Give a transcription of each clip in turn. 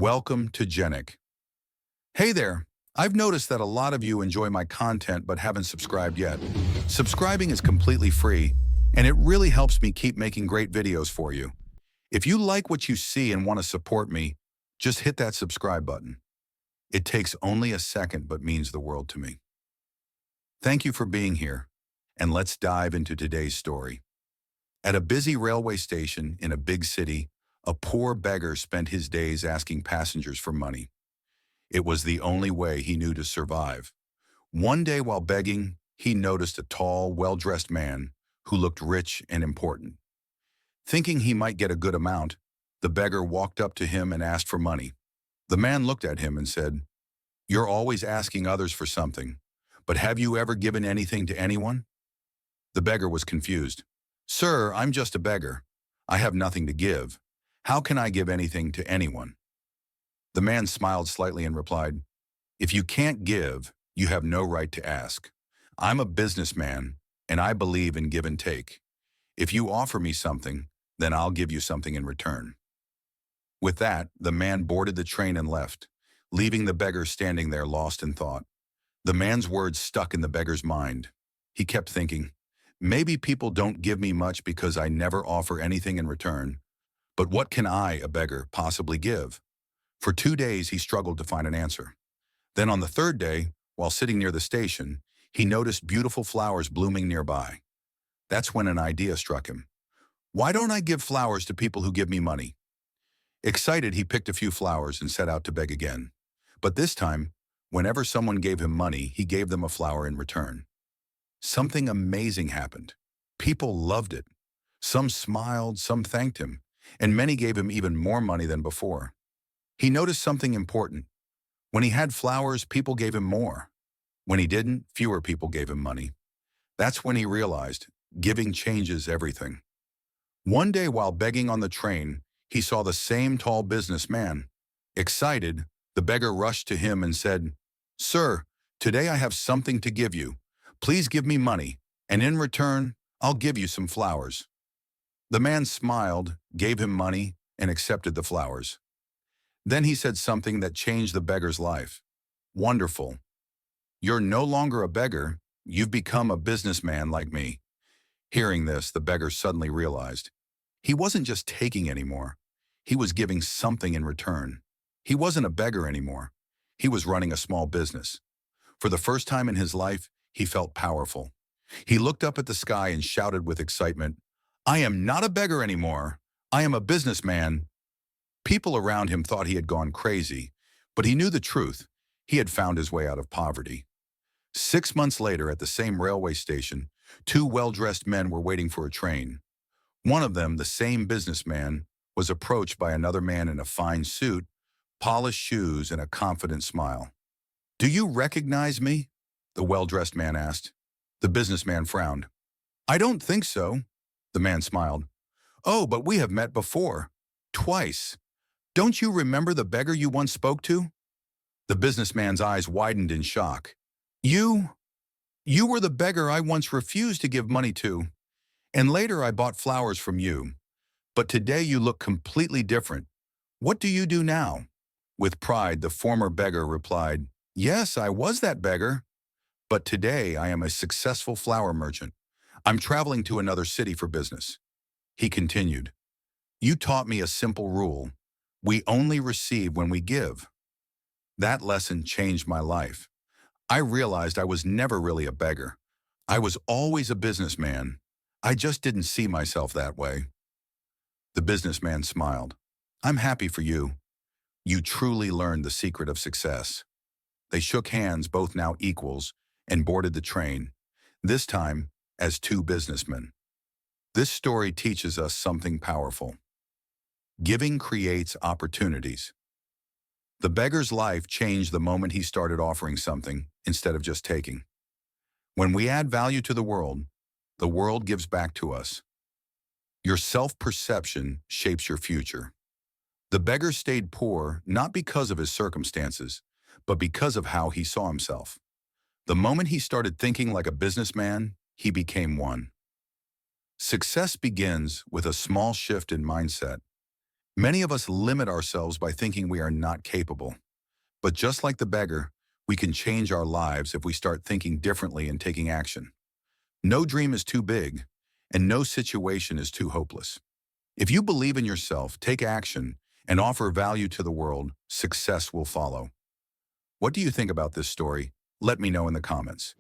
Welcome to Genic. Hey there, I've noticed that a lot of you enjoy my content but haven't subscribed yet. Subscribing is completely free, and it really helps me keep making great videos for you. If you like what you see and want to support me, just hit that subscribe button. It takes only a second but means the world to me. Thank you for being here, and let's dive into today's story. At a busy railway station in a big city, a poor beggar spent his days asking passengers for money. It was the only way he knew to survive. One day while begging, he noticed a tall, well-dressed man who looked rich and important. Thinking he might get a good amount, the beggar walked up to him and asked for money. The man looked at him and said, "You're always asking others for something, but have you ever given anything to anyone?" The beggar was confused. "Sir, I'm just a beggar. I have nothing to give. How can I give anything to anyone?" The man smiled slightly and replied, "If you can't give, you have no right to ask. I'm a businessman, and I believe in give and take. If you offer me something, then I'll give you something in return." With that, the man boarded the train and left, leaving the beggar standing there lost in thought. The man's words stuck in the beggar's mind. He kept thinking, maybe people don't give me much because I never offer anything in return. But what can I, a beggar, possibly give? For 2 days, he struggled to find an answer. Then on the third day, while sitting near the station, he noticed beautiful flowers blooming nearby. That's when an idea struck him. Why don't I give flowers to people who give me money? Excited, he picked a few flowers and set out to beg again. But this time, whenever someone gave him money, he gave them a flower in return. Something amazing happened. People loved it. Some smiled, some thanked him, and many gave him even more money than before. He noticed something important. When he had flowers, people gave him more. When he didn't, fewer people gave him money. That's when he realized giving changes everything. One day while begging on the train, he saw the same tall businessman. Excited, the beggar rushed to him and said, "Sir, today I have something to give you. Please give me money, and in return, I'll give you some flowers." The man smiled, gave him money, and accepted the flowers. Then he said something that changed the beggar's life. "Wonderful. You're no longer a beggar. You've become a businessman like me." Hearing this, the beggar suddenly realized he wasn't just taking anymore. He was giving something in return. He wasn't a beggar anymore. He was running a small business. For the first time in his life, he felt powerful. He looked up at the sky and shouted with excitement, "I am not a beggar anymore. I am a businessman." People around him thought he had gone crazy, but he knew the truth. He had found his way out of poverty. 6 months later, at the same railway station, two well-dressed men were waiting for a train. One of them, the same businessman, was approached by another man in a fine suit, polished shoes, and a confident smile. "Do you recognize me?" the well-dressed man asked. The businessman frowned. "I don't think so." The man smiled. "Oh, but we have met before. Twice. Don't you remember the beggar you once spoke to?" The businessman's eyes widened in shock. You were the beggar I once refused to give money to, and later I bought flowers from you. But today you look completely different. What do you do now?" With pride, the former beggar replied, "Yes, I was that beggar. But today I am a successful flower merchant. I'm traveling to another city for business." He continued, "You taught me a simple rule. We only receive when we give." That lesson changed my life. I realized I was never really a beggar. I was always a businessman. I just didn't see myself that way. The businessman smiled. "I'm happy for you. You truly learned the secret of success." They shook hands, both now equals, and boarded the train, this time as two businessmen. This story teaches us something powerful. Giving creates opportunities. The beggar's life changed the moment he started offering something instead of just taking. When we add value to the world gives back to us. Your self-perception shapes your future. The beggar stayed poor not because of his circumstances, but because of how he saw himself. The moment he started thinking like a businessman, he became one. Success begins with a small shift in mindset. Many of us limit ourselves by thinking we are not capable. But just like the beggar, we can change our lives if we start thinking differently and taking action. No dream is too big, and no situation is too hopeless. If you believe in yourself, take action, and offer value to the world, success will follow. What do you think about this story? Let me know in the comments.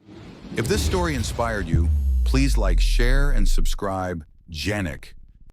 If this story inspired you, please like, share, and subscribe. Janik.